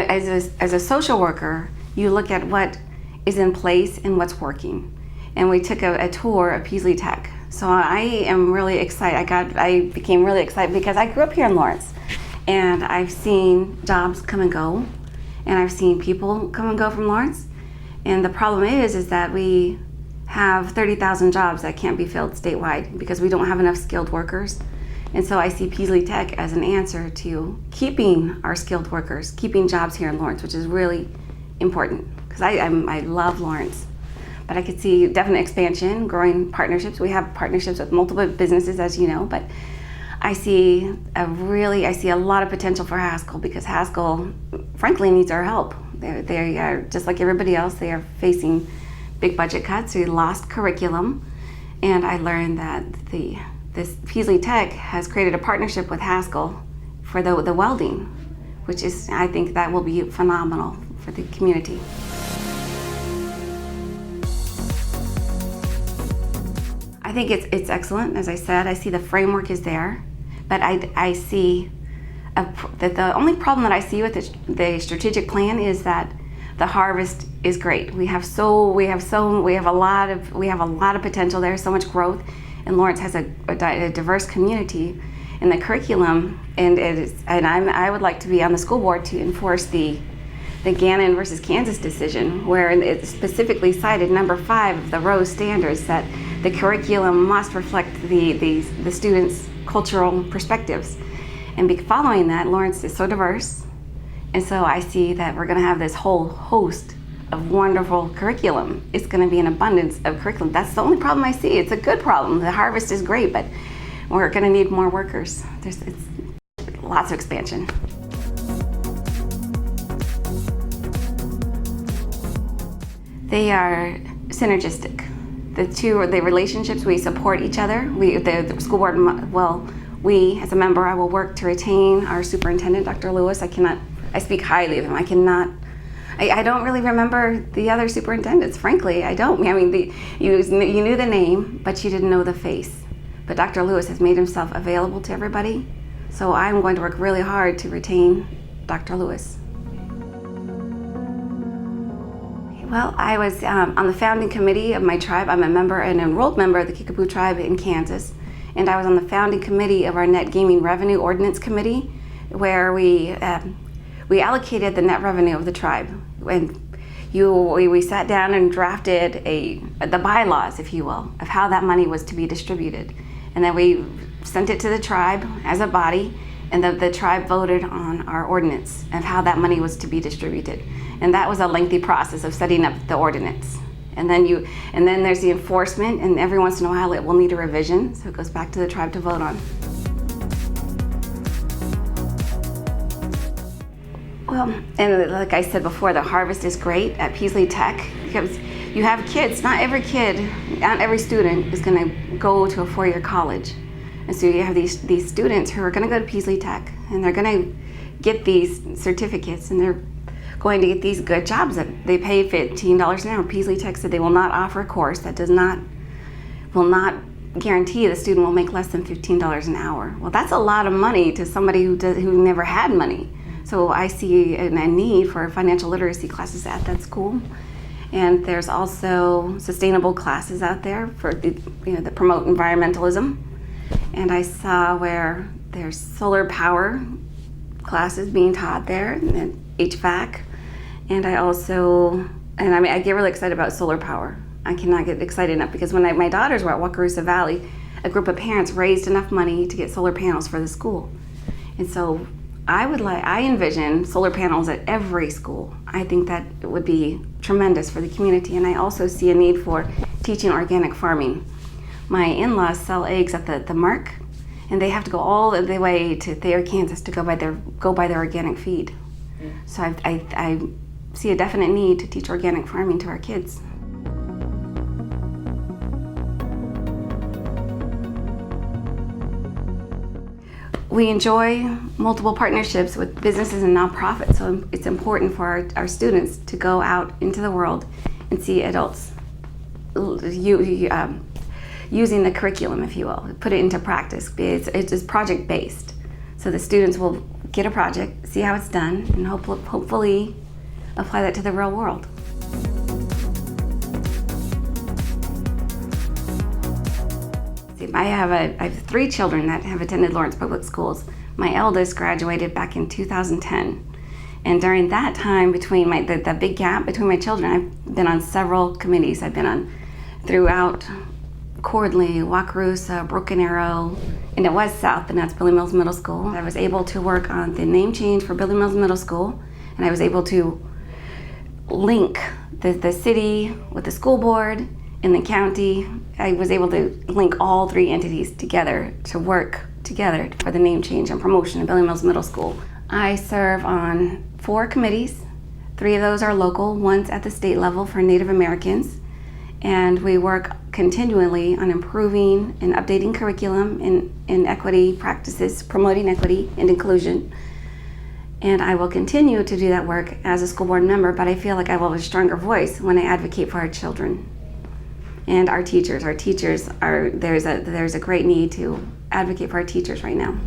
as a social worker, you look at what is in place and what's working. And we took a tour of Peaslee Tech. So I am really excited. I became really excited because I grew up here in Lawrence, and I've seen jobs come and go, and I've seen people come and go from Lawrence. And the problem is that we have 30,000 jobs that can't be filled statewide because we don't have enough skilled workers. And so I see Peaslee Tech as an answer to keeping our skilled workers, keeping jobs here in Lawrence, which is really important because I love Lawrence. But I could see definite expansion, growing partnerships. We have partnerships with multiple businesses, as you know, but I see a lot of potential for Haskell because Haskell, frankly, needs our help. They are, just like everybody else, they are facing big budget cuts. We lost curriculum, and I learned that this Peaslee Tech has created a partnership with Haskell for the welding, which is, I think that will be phenomenal for the community. I think it's excellent. As I said, I see the framework is there, but I see that the only problem that I see with the strategic plan is that the harvest is great. We have a lot of potential there, so much growth, and Lawrence has a diverse community in the curriculum, and I would like to be on the school board to enforce the Gannon versus Kansas decision, where it specifically cited number 5 of the Rose standards that the curriculum must reflect the students' cultural perspectives. And following that, Lawrence is so diverse, and so I see that we're going to have this whole host of wonderful curriculum. It's going to be an abundance of curriculum. That's the only problem I see. It's a good problem. The harvest is great, but we're going to need more workers. It's lots of expansion. They are synergistic. The relationships, we support each other. The school board, we as a member, I will work to retain our superintendent, Dr. Lewis. I speak highly of him. I don't really remember the other superintendents, frankly. I don't. I mean, you knew the name, but you didn't know the face. But Dr. Lewis has made himself available to everybody. So I'm going to work really hard to retain Dr. Lewis. Well, I was on the founding committee of my tribe. I'm an enrolled member of the Kickapoo tribe in Kansas, and I was on the founding committee of our Net Gaming Revenue Ordinance Committee, where we allocated the net revenue of the tribe. And we sat down and drafted the bylaws, if you will, of how that money was to be distributed. And then we sent it to the tribe as a body, and the tribe voted on our ordinance of how that money was to be distributed. And that was a lengthy process of setting up the ordinance. And then there's the enforcement, and every once in a while it will need a revision, so it goes back to the tribe to vote on. Well, and like I said before, the harvest is great at Peaslee Tech because you have kids. Not every student is going to go to a 4-year college. And so you have these students who are going to go to Peaslee Tech, and they're going to get these certificates, and they're going to get these good jobs that they pay $15 an hour. Peaslee Tech said they will not offer a course that will not guarantee the student will make less than $15 an hour. Well, that's a lot of money to somebody who never had money. So I see a need for financial literacy classes at that school. And there's also sustainable classes out there for that promote environmentalism. And I saw where there's solar power classes being taught there, and HVAC. And I get really excited about solar power. I cannot get excited enough because when my daughters were at Wakarusa Valley, a group of parents raised enough money to get solar panels for the school. And so I envision solar panels at every school. I think that would be tremendous for the community. And I also see a need for teaching organic farming. My in-laws sell eggs at the Mark, and they have to go all the way to Thayer, Kansas to go buy their organic feed. So I see a definite need to teach organic farming to our kids. We enjoy multiple partnerships with businesses and nonprofits, so it's important for our students to go out into the world and see adults using the curriculum, if you will, put it into practice. It's project-based, so the students get a project, see how it's done, and hopefully apply that to the real world. I have 3 children that have attended Lawrence Public Schools. My eldest graduated back in 2010. And during that time, between the big gap between my children, I've been on several committees. I've been on throughout Cordley, Wakarusa, Broken Arrow, and it was South, and that's Billy Mills Middle School. I was able to work on the name change for Billy Mills Middle School, and I was able to link the city with the school board and the county. I was able to link all 3 entities together to work together for the name change and promotion of Billy Mills Middle School. I serve on 4 committees. 3 of those are local, one's at the state level for Native Americans, and we work continually on improving and updating curriculum in equity practices, promoting equity and inclusion. And I will continue to do that work as a school board member, but I feel like I will have a stronger voice when I advocate for our children and our teachers. There's a great need to advocate for our teachers right now.